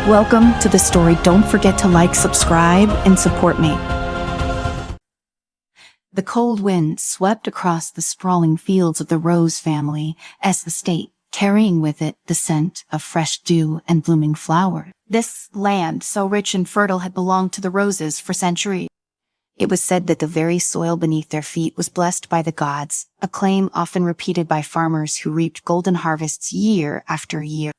Welcome to the story. Don't forget to like, subscribe, and support me. The cold wind swept across the sprawling fields of the Rose family as estate, carrying with it the scent of fresh dew and blooming flowers. This land, so rich and fertile, had belonged to the Roses for centuries. It was said that the very soil beneath their feet was blessed by the gods, a claim often repeated by farmers who reaped golden harvests year after year.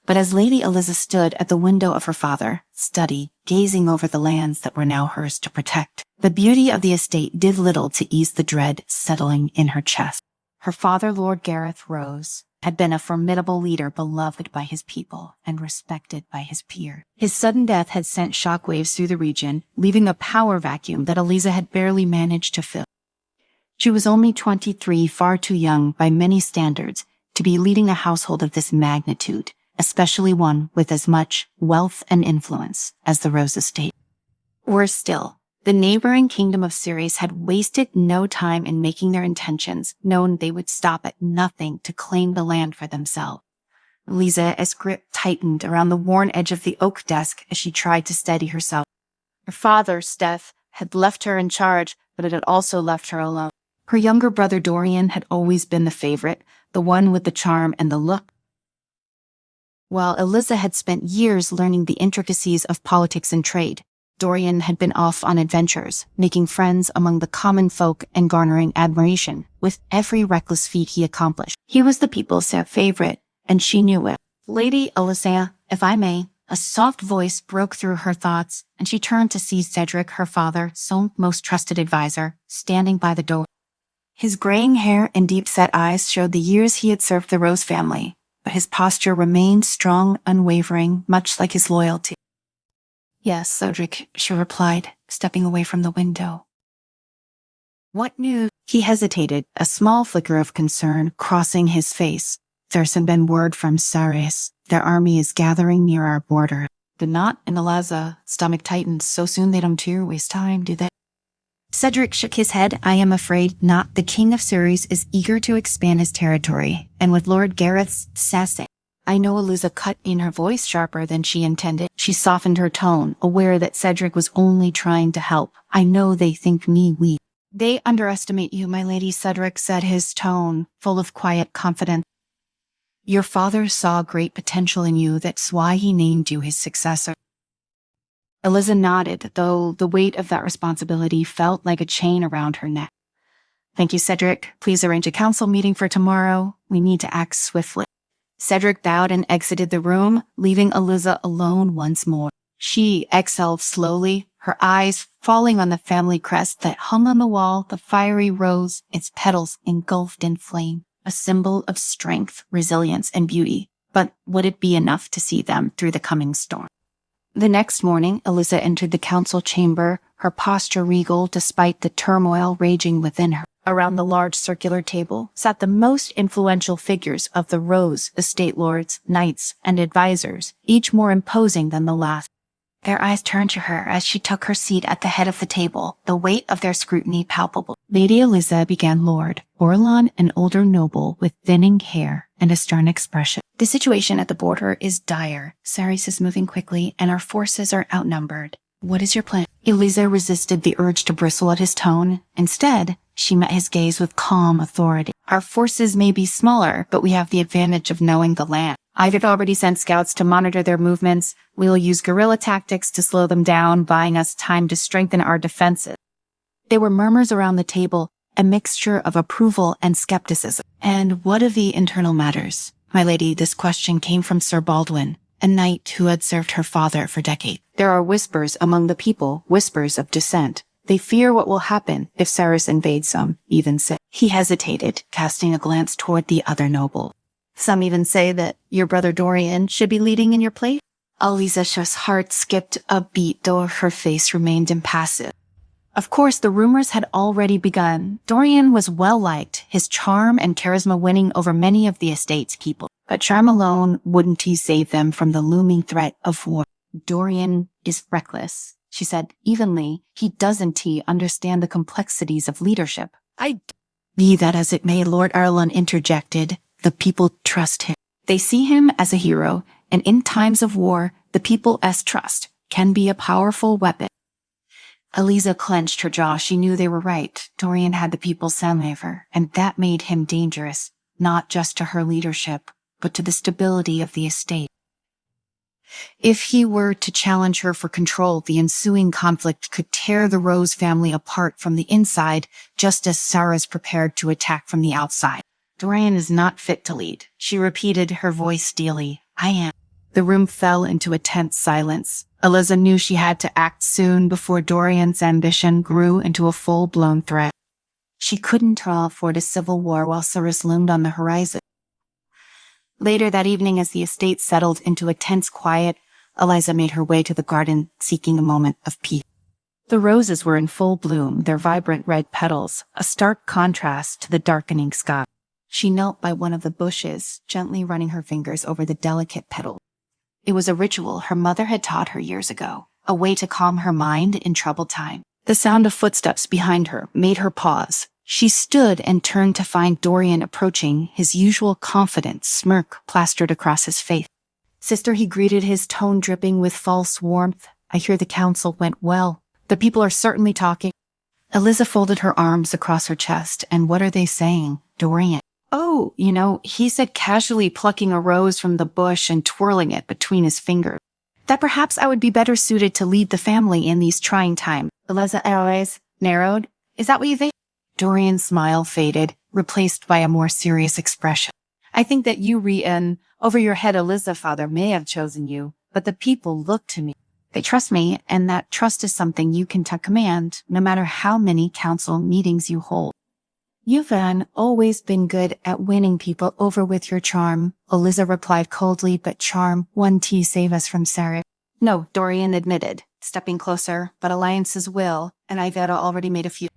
But as Lady Eliza stood at the window of her father's study, gazing over the lands that were now hers to protect, the beauty of the estate did little to ease the dread settling in her chest. Her father, Lord Gareth Rose, had been a formidable leader beloved by his people and respected by his peers. His sudden death had sent shockwaves through the region, leaving a power vacuum that Eliza had barely managed to fill. She was only 23, far too young by many standards to be leading a household of this magnitude, especially one with as much wealth and influence as the Rose estate. Worse still, the neighboring kingdom of Ceres had wasted no time in making their intentions known. They would stop at nothing to claim the land for themselves. Eliza's grip tightened around the worn edge of the oak desk as she tried to steady herself. Her father's death had left her in charge, but it had also left her alone. Her younger brother Dorian had always been the favorite, the one with the charm and the look, while Eliza had spent years learning the intricacies of politics and trade. Dorian had been off on adventures, making friends among the common folk and garnering admiration with every reckless feat he accomplished. He was the people's favorite, and she knew it. Lady Eliza, if I may, a soft voice broke through her thoughts, and she turned to see Cedric, her father, so most trusted advisor, standing by the door. His graying hair and deep-set eyes showed the years he had served the Rose family, but his posture remained strong, unwavering, much like his loyalty. Yes, Cedric, she replied, stepping away from the window. What news? He hesitated, a small flicker of concern crossing his face. There's been word from Ceres. Their army is gathering near our border. The knot in Eliza's stomach tightened. So soon they don't waste time, do they? Cedric shook his head. I am afraid not. The king of Ceres is eager to expand his territory, and with Lord Gareth's sassing. I know. Eliza cut in, her voice sharper than she intended. She softened her tone, aware that Cedric was only trying to help. I know they think me weak. They underestimate you, my lady, Cedric said, his tone full of quiet confidence. Your father saw great potential in you. That's why he named you his successor. Eliza nodded, though the weight of that responsibility felt like a chain around her neck. Thank you, Cedric. Please arrange a council meeting for tomorrow. We need to act swiftly. Cedric bowed and exited the room, leaving Eliza alone once more. She exhaled slowly, her eyes falling on the family crest that hung on the wall, the fiery rose, its petals engulfed in flame, a symbol of strength, resilience, and beauty. But would it be enough to see them through the coming storm? The next morning, Eliza entered the council chamber, her posture regal despite the turmoil raging within her. Around the large circular table sat the most influential figures of the Rose estate, lords, knights, and advisors, each more imposing than the last. Their eyes turned to her as she took her seat at the head of the table, the weight of their scrutiny palpable. Lady Eliza began. Lord Orlan, an older noble with thinning hair and a stern expression. The situation at the border is dire. Ceres is moving quickly, and our forces are outnumbered. What is your plan? Eliza resisted the urge to bristle at his tone. Instead, she met his gaze with calm authority. Our forces may be smaller, but we have the advantage of knowing the land. I've already sent scouts to monitor their movements. We'll use guerrilla tactics to slow them down, buying us time to strengthen our defenses. There were murmurs around the table, a mixture of approval and skepticism. And what of the internal matters? My lady, this question came from Sir Baldwin, a knight who had served her father for decades. There are whispers among the people, whispers of dissent. They fear what will happen if Ceres invades them, even say. He hesitated, casting a glance toward the other noble. Some even say that your brother Dorian should be leading in your place. Eliza's heart skipped a beat, though her face remained impassive. Of course, the rumors had already begun. Dorian was well-liked, his charm and charisma winning over many of the estate's people. But charm alone wouldn't save them from the looming threat of war. Dorian is reckless, she said evenly. He doesn't understand the complexities of leadership. Be that as it may, Lord Arlan interjected. The people trust him. They see him as a hero, and in times of war, The people's trust can be a powerful weapon. Eliza clenched her jaw. She knew they were right. Dorian had the people's favor, and that made him dangerous, not just to her leadership, but to the stability of the estate. If he were to challenge her for control, the ensuing conflict could tear the Rose family apart from the inside, just as Sarah's prepared to attack from the outside. Dorian is not fit to lead, she repeated, her voice steely. I am. The room fell into a tense silence. Eliza knew she had to act soon before Dorian's ambition grew into a full-blown threat. She couldn't afford a civil war while Cyrus loomed on the horizon. Later that evening, as the estate settled into a tense quiet, Eliza made her way to the garden, seeking a moment of peace. The roses were in full bloom, their vibrant red petals, a stark contrast to the darkening sky. She knelt by one of the bushes, gently running her fingers over the delicate petals. It was a ritual her mother had taught her years ago, a way to calm her mind in troubled time. The sound of footsteps behind her made her pause. She stood and turned to find Dorian approaching, his usual confident smirk plastered across his face. Sister, he greeted, his tone dripping with false warmth. I hear the council went well. The people are certainly talking. Eliza folded her arms across her chest. And what are they saying, Dorian? Oh, he said casually, plucking a rose from the bush and twirling it between his fingers, that perhaps I would be better suited to lead the family in these trying times. Eliza's eyes narrowed. Is that what you think? Dorian's smile faded, replaced by a more serious expression. I think that you over your head. Eliza's father may have chosen you, but the people look to me. They trust me, and that trust is something you can command, no matter how many council meetings you hold. You've always been good at winning people over with your charm, Eliza replied coldly, but charm won't save us from Sarah. No, Dorian admitted, stepping closer, but alliances will, and I've already made a few.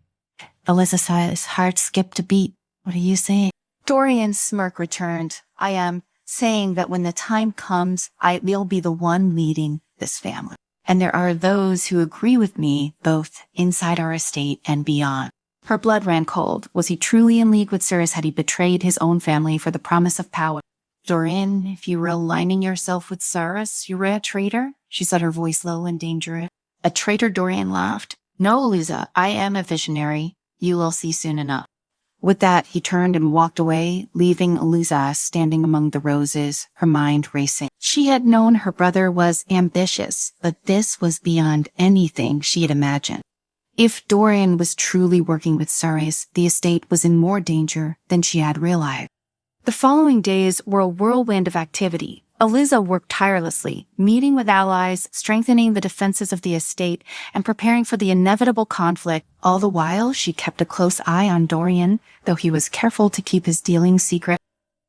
Eliza's heart skipped a beat. What are you saying? Dorian's smirk returned. I am saying that when the time comes, I will be the one leading this family. And there are those who agree with me, both inside our estate and beyond. Her blood ran cold. Was he truly in league with Cyrus? Had he betrayed his own family for the promise of power? Dorian, if you were aligning yourself with Cyrus, you were a traitor, she said, her voice low and dangerous. A traitor? Dorian laughed. No, Eliza, I am a visionary. You will see soon enough. With that, he turned and walked away, leaving Eliza standing among the roses, her mind racing. She had known her brother was ambitious, but this was beyond anything she had imagined. If Dorian was truly working with Cyrus, the estate was in more danger than she had realized. The following days were a whirlwind of activity. Eliza worked tirelessly, meeting with allies, strengthening the defenses of the estate, and preparing for the inevitable conflict. All the while, she kept a close eye on Dorian, though he was careful to keep his dealings secret.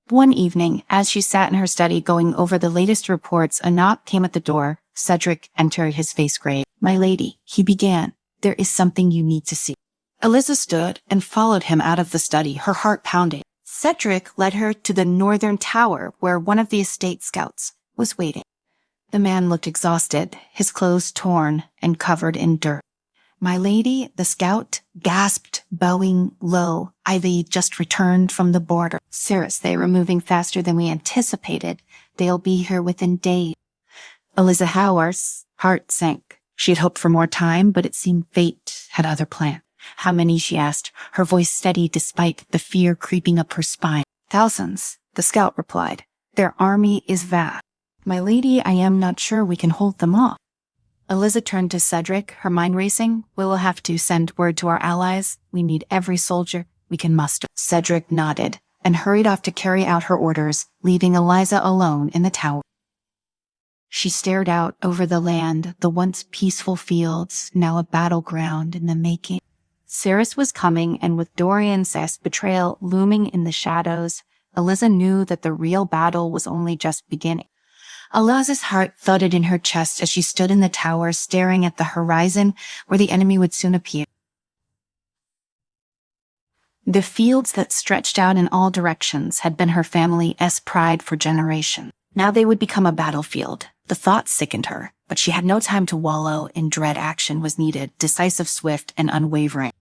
One evening, as she sat in her study going over the latest reports, a knock came at the door. Cedric entered, his face grave. My lady, he began. There is something you need to see. Eliza stood and followed him out of the study, her heart pounding. Cedric led her to the northern tower where one of the estate scouts was waiting. The man looked exhausted, his clothes torn and covered in dirt. My lady, the scout gasped, bowing low. I've just returned from the border. Cyrus, they were moving faster than we anticipated. They'll be here within days. Eliza Howarth's heart sank. She had hoped for more time, but it seemed fate had other plans. How many, she asked, her voice steady despite the fear creeping up her spine. Thousands, the scout replied. Their army is vast. My lady, I am not sure we can hold them off. Eliza turned to Cedric, her mind racing. We will have to send word to our allies. We need every soldier we can muster. Cedric nodded and hurried off to carry out her orders, leaving Eliza alone in the tower. She stared out over the land, the once peaceful fields, now a battleground in the making. Cyrus was coming, and with Dorian's betrayal looming in the shadows, Eliza knew that the real battle was only just beginning. Eliza's heart thudded in her chest as she stood in the tower, staring at the horizon where the enemy would soon appear. The fields that stretched out in all directions had been her family's pride for generations. Now they would become a battlefield. The thought sickened her, but she had no time to wallow in dread. Action was needed, decisive, swift, and unwavering.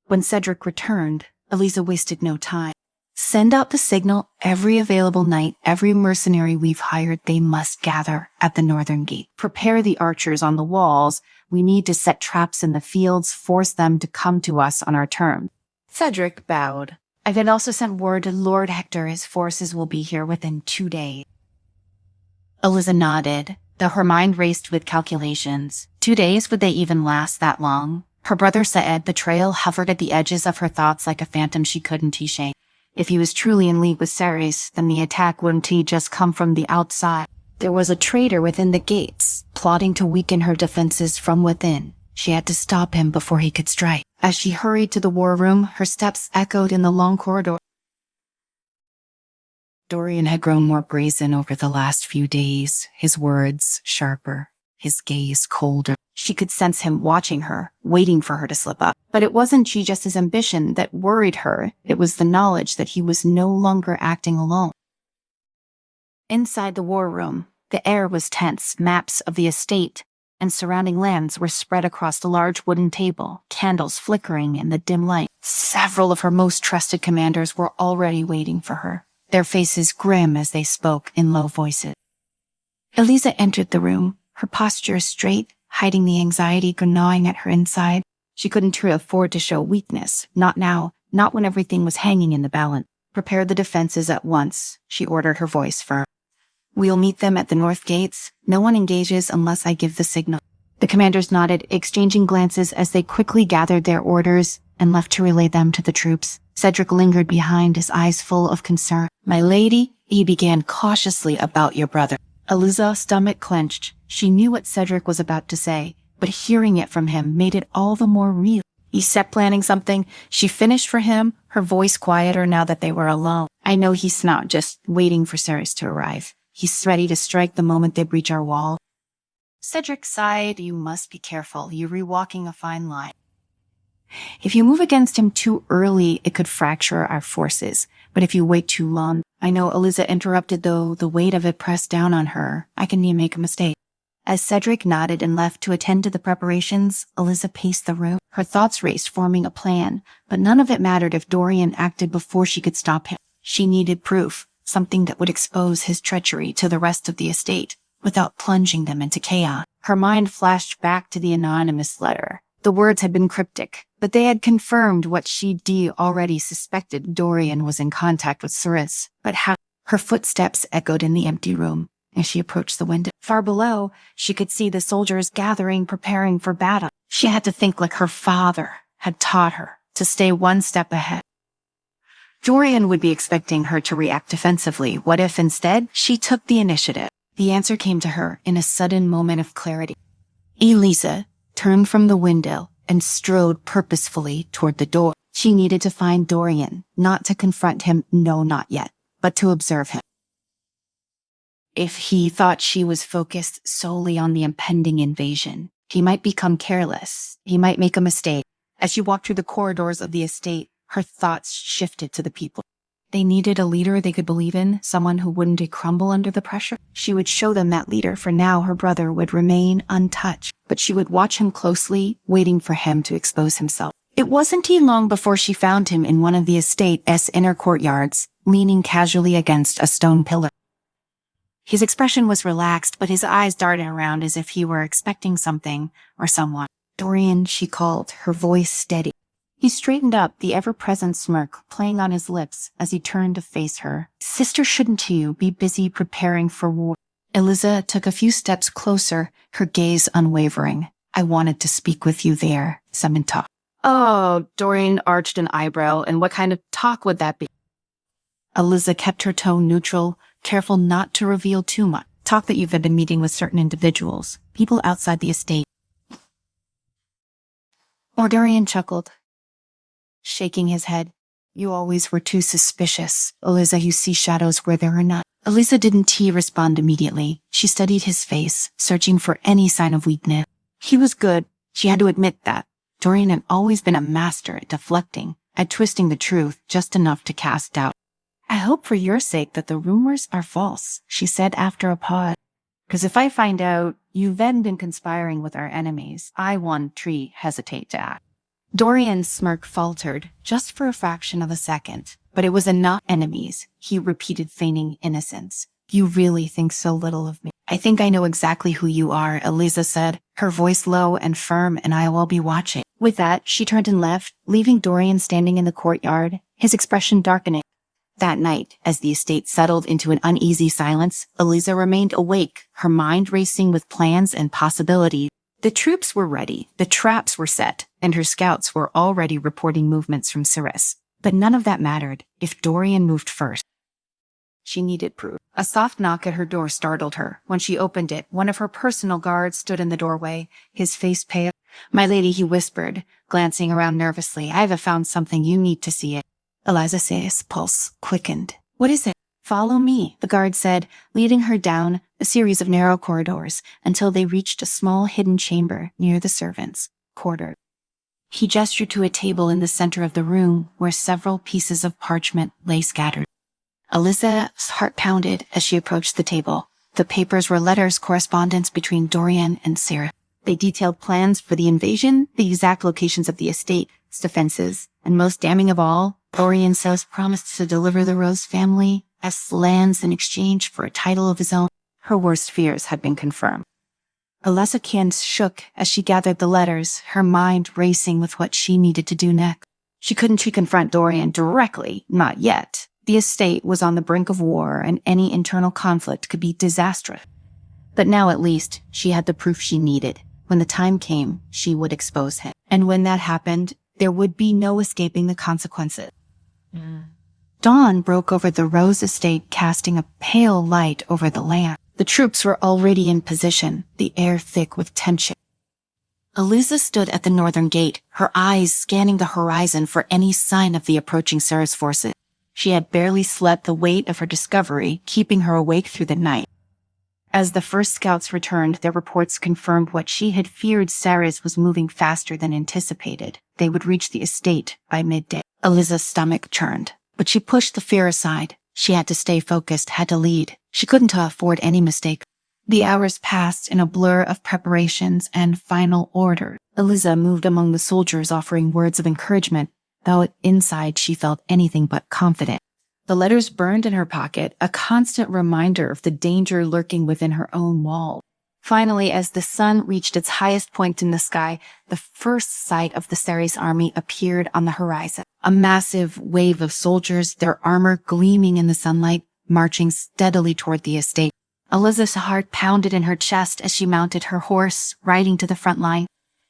When Cedric returned, Eliza wasted no time. Send out the signal every available night. Every mercenary we've hired, they must gather at the northern gate. Prepare the archers on the walls. We need to set traps in the fields, force them to come to us on our terms. Cedric bowed. I had also sent word to Lord Hector his forces will be here within 2 days. Eliza nodded, though her mind raced with calculations. 2 days? Would they even last that long? Her brother said betrayal hovered at the edges of her thoughts like a phantom she couldn't shake. If he was truly in league with Ceres, then the attack wouldn't he just come from the outside? There was a traitor within the gates, plotting to weaken her defenses from within. She had to stop him before he could strike. As she hurried to the war room, her steps echoed in the long corridor. Dorian had grown more brazen over the last few days, his words sharper, his gaze colder. She could sense him watching her, waiting for her to slip up. But it wasn't just his ambition that worried her, it was the knowledge that he was no longer acting alone. Inside the war room, the air was tense. Maps of the estate and surrounding lands were spread across the large wooden table, candles flickering in the dim light. Several of her most trusted commanders were already waiting for her, their faces grim as they spoke in low voices. Eliza entered the room, her posture straight, hiding the anxiety gnawing at her inside. She couldn't afford to show weakness, not now, not when everything was hanging in the balance. Prepare the defenses at once, she ordered, her voice firm. We'll meet them at the north gates. No one engages unless I give the signal. The commanders nodded, exchanging glances as they quickly gathered their orders and left to relay them to the troops. Cedric lingered behind, his eyes full of concern. My lady, he began cautiously, about your brother. Eliza's stomach clenched. She knew what Cedric was about to say, but hearing it from him made it all the more real. He set planning something. She finished for him, her voice quieter now that they were alone. I know he's not just waiting for Ceres to arrive. He's ready to strike the moment they breach our wall. Cedric sighed. You must be careful. You're rewalking a fine line. If you move against him too early, it could fracture our forces. But if you wait too long, I know, Eliza interrupted, though the weight of it pressed down on her. I can make a mistake. As Cedric nodded and left to attend to the preparations, Eliza paced the room. Her thoughts raced, forming a plan, but none of it mattered if Dorian acted before she could stop him. She needed proof, something that would expose his treachery to the rest of the estate, without plunging them into chaos. Her mind flashed back to the anonymous letter. The words had been cryptic, but they had confirmed what she'd already suspected. Dorian was in contact with Ceres. But how? Her footsteps echoed in the empty room. As she approached the window, far below, she could see the soldiers gathering, preparing for battle. She had to think like her father had taught her, to stay one step ahead. Dorian would be expecting her to react defensively. What if instead she took the initiative? The answer came to her in a sudden moment of clarity. Eliza turned from the window and strode purposefully toward the door. She needed to find Dorian, not to confront him, no, not yet, but to observe him. If he thought she was focused solely on the impending invasion, he might become careless. He might make a mistake. As she walked through the corridors of the estate, her thoughts shifted to the people. They needed a leader they could believe in, someone who wouldn't crumble under the pressure. She would show them that leader. For now, her brother would remain untouched, but she would watch him closely, waiting for him to expose himself. It wasn't long before she found him in one of the estate's inner courtyards, leaning casually against a stone pillar. His expression was relaxed, but his eyes darted around as if he were expecting something or someone. Dorian, she called, her voice steady. He straightened up, the ever-present smirk playing on his lips as he turned to face her. Sister, shouldn't you be busy preparing for war? Eliza took a few steps closer, her gaze unwavering. I wanted to speak with you there. Some talk. Oh, Dorian arched an eyebrow. And what kind of talk would that be? Eliza kept her tone neutral, careful not to reveal too much. Talk that you've been meeting with certain individuals, people outside the estate. Dorian chuckled, shaking his head. You always were too suspicious. Eliza, you see shadows where there are none. Eliza didn't respond immediately. She studied his face, searching for any sign of weakness. He was good. She had to admit that. Dorian had always been a master at deflecting, at twisting the truth just enough to cast doubt. I hope for your sake that the rumors are false, she said after a pause. Because if I find out you've then been conspiring with our enemies, I won't hesitate to act. Dorian's smirk faltered, just for a fraction of a second. But it was enough. Enemies, he repeated, feigning innocence. You really think so little of me. I think I know exactly who you are, Eliza said, her voice low and firm, and I will be watching. With that, she turned and left, leaving Dorian standing in the courtyard, his expression darkening. That night, as the estate settled into an uneasy silence, Eliza remained awake, her mind racing with plans and possibilities. The troops were ready, the traps were set, and her scouts were already reporting movements from Ceres. But none of that mattered if Dorian moved first. She needed proof. A soft knock at her door startled her. When she opened it, one of her personal guards stood in the doorway, his face pale. My lady, he whispered, glancing around nervously. I have found something. You need to see it. Eliza's pulse quickened. What is it? Follow me, the guard said, leading her down a series of narrow corridors until they reached a small hidden chamber near the servants' quarters. He gestured to a table in the center of the room where several pieces of parchment lay scattered. Eliza's heart pounded as she approached the table. The papers were letters, correspondence between Dorian and Sarah. They detailed plans for the invasion, the exact locations of the estate, its defenses, and most damning of all, Dorian promised to deliver the Rose family as lands in exchange for a title of his own. Her worst fears had been confirmed. Eliza's hands shook as she gathered the letters, her mind racing with what she needed to do next. She couldn't confront Dorian directly, not yet. The estate was on the brink of war, and any internal conflict could be disastrous. But now at least, she had the proof she needed. When the time came, she would expose him. And when that happened, there would be no escaping the consequences. Dawn broke over the Rose estate, casting a pale light over the land. The troops were already in position, the air thick with tension. Eliza stood at the northern gate, her eyes scanning the horizon for any sign of the approaching Ceres forces. She had barely slept, the weight of her discovery keeping her awake through the night. As the first scouts returned, their reports confirmed what she had feared. Ceres was moving faster than anticipated. They would reach the estate by midday. Eliza's stomach churned, but she pushed the fear aside. She had to stay focused, had to lead. She couldn't afford any mistake. The hours passed in a blur of preparations and final orders. Eliza moved among the soldiers, offering words of encouragement, though inside she felt anything but confident. The letters burned in her pocket, a constant reminder of the danger lurking within her own wall. Finally, as the sun reached its highest point in the sky, the first sight of the Ceres army appeared on the horizon. A massive wave of soldiers, their armor gleaming in the sunlight, marching steadily toward the estate. Eliza's heart pounded in her chest as she mounted her horse, riding to the front line.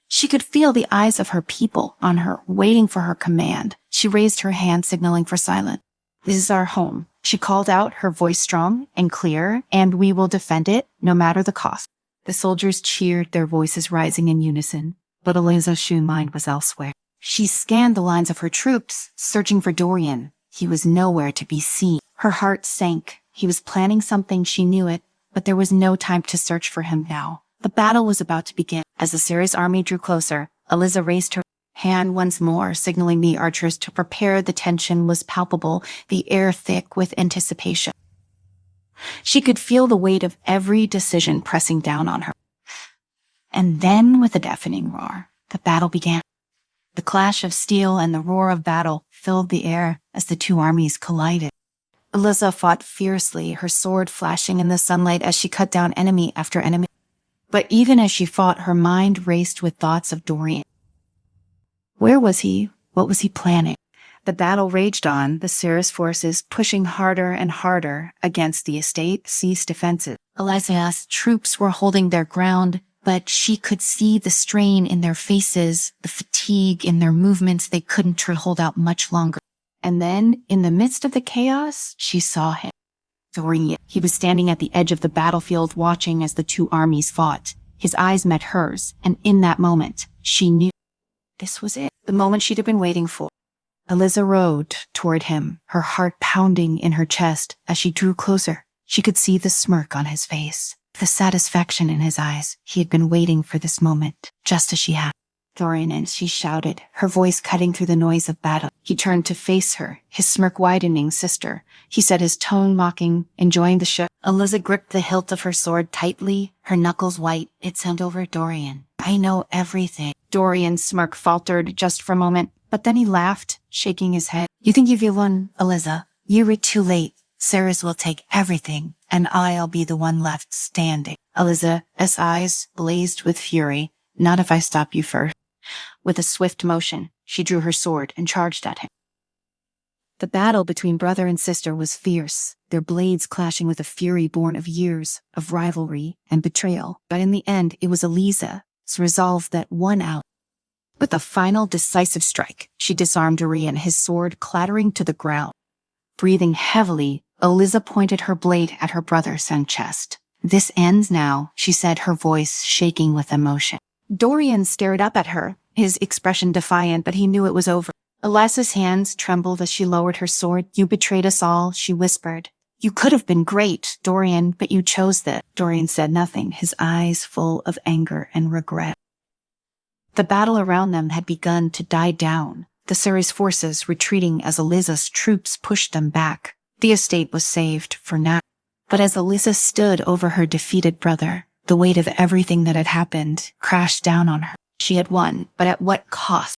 She could feel the eyes of her people on her, waiting for her command. She raised her hand, signaling for silence. This is our home, she called out, her voice strong and clear, and we will defend it, no matter the cost. The soldiers cheered, their voices rising in unison, but Eliza's mind was elsewhere. She scanned the lines of her troops, searching for Dorian. He was nowhere to be seen. Her heart sank. He was planning something, she knew it, but there was no time to search for him now. The battle was about to begin. As the Ceres army drew closer, Eliza raised her hand once more, signaling the archers to prepare. The tension was palpable, the air thick with anticipation. She could feel the weight of every decision pressing down on her. And then, with a deafening roar, the battle began. The clash of steel and the roar of battle filled the air as the two armies collided. Eliza fought fiercely, her sword flashing in the sunlight as she cut down enemy after enemy. But even as she fought, her mind raced with thoughts of Dorian. Where was he? What was he planning? The battle raged on, the Ceres forces pushing harder and harder against the estate's defenses. Eliza's troops were holding their ground, but she could see the strain in their faces, the fatigue in their movements. They couldn't hold out much longer. And then, in the midst of the chaos, she saw him. Dorian. He was standing at the edge of the battlefield, watching as the two armies fought. His eyes met hers, and in that moment, she knew this was it, the moment she'd been waiting for. Eliza rode toward him, her heart pounding in her chest. As she drew closer, she could see the smirk on his face, the satisfaction in his eyes. He had been waiting for this moment, just as she had. Dorian, and she shouted, her voice cutting through the noise of battle. He turned to face her, his smirk widening. Sister, he said, his tone mocking, enjoying the show. Eliza gripped the hilt of her sword tightly, her knuckles white. It's hand over, Dorian. I know everything. Dorian's smirk faltered just for a moment, but then he laughed, shaking his head. You think you've won, Eliza? You were too late. Sarah's will take everything, and I'll be the one left standing. Eliza's eyes blazed with fury. Not if I stop you first. With a swift motion, she drew her sword and charged at him. The battle between brother and sister was fierce, their blades clashing with a fury born of years of rivalry and betrayal. But in the end, it was Eliza's resolve that won out. With a final decisive strike, she disarmed Dorian, his sword clattering to the ground. Breathing heavily, Eliza pointed her blade at her brother's chest. This ends now, she said, her voice shaking with emotion. Dorian stared up at her, his expression defiant, but he knew it was over. Eliza's hands trembled as she lowered her sword. You betrayed us all, she whispered. You could have been great, Dorian, but you chose this. Dorian said nothing, his eyes full of anger and regret. The battle around them had begun to die down, the Surrey's forces retreating as Eliza's troops pushed them back. The estate was saved for now. But as Eliza stood over her defeated brother, the weight of everything that had happened crashed down on her. She had won, but at what cost?